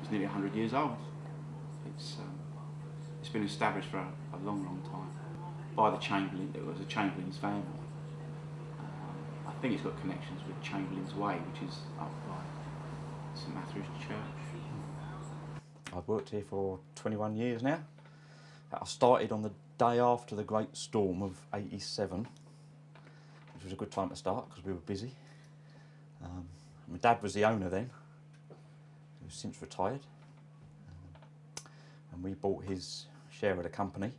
It's nearly 100 years old. It's been established for a long, long time by the Chamberlain. It was a Chamberlain's family. I think it's got connections with Chamberlain's Way, which is up by St Matthew's Church. I've worked here for 21 years now. I started on the day after the Great Storm of '87, which was a good time to start because we were busy. My dad was the owner then, who's since retired, and we bought his share of the company,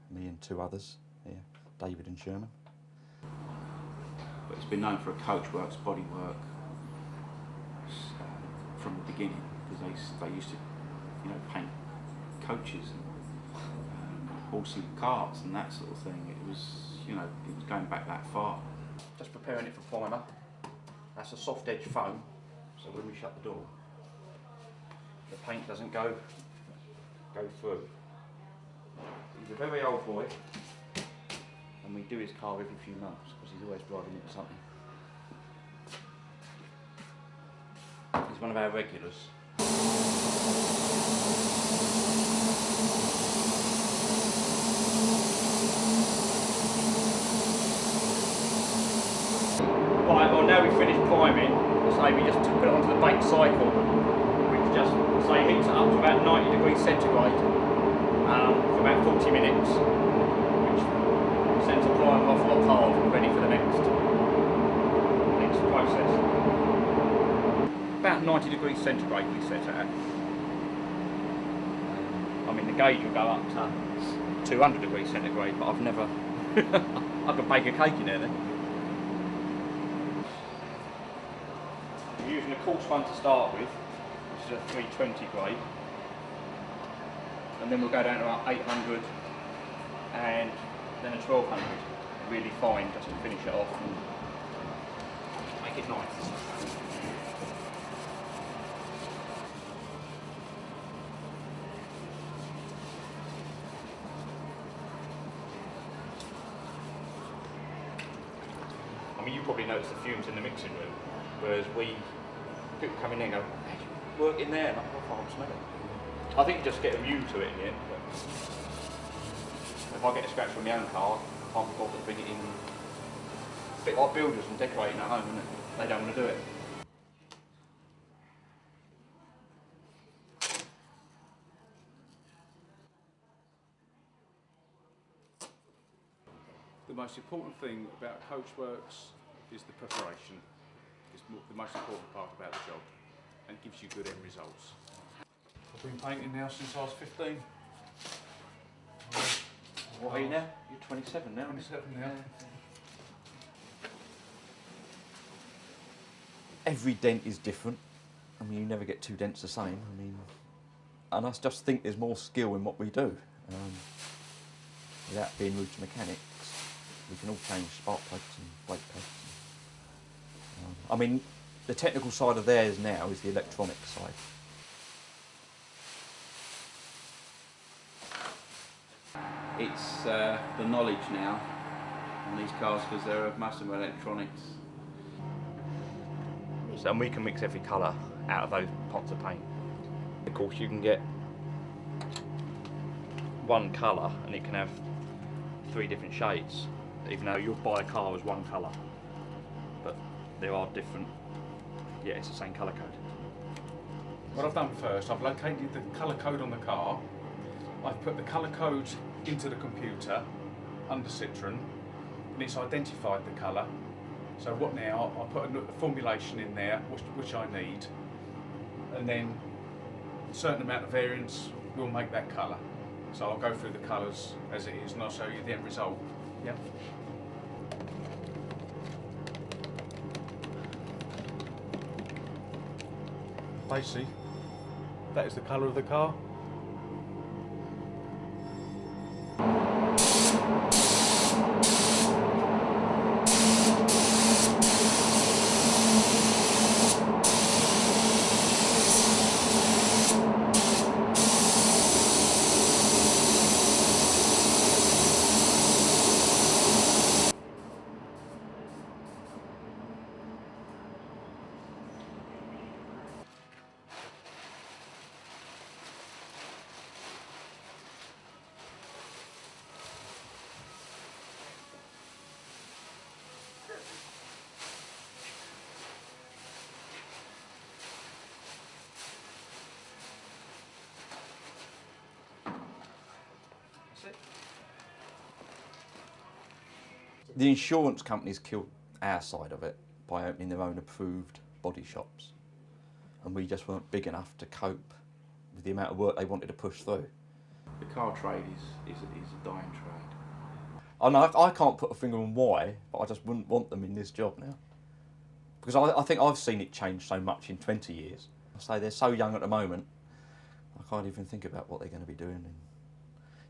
me and two others here, David and Sherman. But it's been known for a coachworks, bodywork from the beginning, because they used to, paint coaches and horses and carts and that sort of thing. It was going back that far. Just preparing it for primer. That's a soft edge foam, so when we shut the door, the paint doesn't go through. He's a very old boy, and we do his car every few months because he's always driving into something. He's one of our regulars. Right, well now we've finished priming, so we just put it onto the bake cycle, which just heats it up to about 90 degrees centigrade for about 40 minutes, which sends the primer off locked hard and ready for the next process. About 90 degrees centigrade we set it at. I mean the gauge will go up to 200 degrees centigrade, but I've never, I could bake a cake in there then. We're using a coarse one to start with, which is a 320 grade, and then we'll go down to about 800 and then a 1200, really fine, just to finish it off and make it nice. I mean, you probably notice the fumes in the mixing room, whereas people come in there and go, hey, you work in there? And I can't smell it. I think you just get immune to it in the end. But if I get a scratch from my own car, I can't be bothered to bring it in. A bit like builders and decorating at home, isn't it? They don't want to do it. The most important thing about Coachworks is the preparation. It's the most important part about the job, and gives you good end results. I've been painting now since I was 15. What are you now? You're 27 now. 27 now. Every dent is different. I mean, you never get two dents the same. I mean, and I just think there's more skill in what we do. Without being rude to mechanics, we can all change spark plugs and brake pads. I mean, the technical side of theirs now is the electronic side. It's the knowledge now on these cars, because most of them are electronics. So, and we can mix every colour out of those pots of paint. Of course, you can get one colour and it can have 3 different shades, even though you'll buy a car as one colour. But there are different, yeah, it's the same colour code. What I've done first, I've located the colour code on the car. I've put the colour code into the computer under Citroen, and it's identified the colour. So what now? I'll put a formulation in there, which I need, and then a certain amount of variance will make that colour. So I'll go through the colours as it is, and I'll show you the end result. Yep. Basically, that is the colour of the car. The insurance companies killed our side of it by opening their own approved body shops, and we just weren't big enough to cope with the amount of work they wanted to push through. The car trade is a dying trade. I know I can't put a finger on why, but I just wouldn't want them in this job now. Because I think I've seen it change so much in 20 years. I say they're so young at the moment, I can't even think about what they're going to be doing in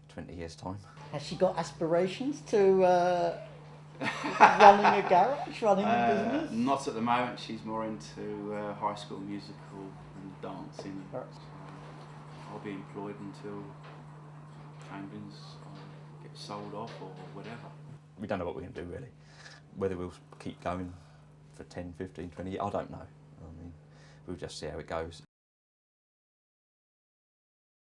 20 years' time. Has she got aspirations to running a garage, running a business? Not at the moment. She's more into High School Musical and dancing. Right. So I'll be employed until Chamberlain's gets sold off or whatever. We don't know what we're going to do really. Whether we'll keep going for 10, 15, 20 years, I don't know. I mean, we'll just see how it goes.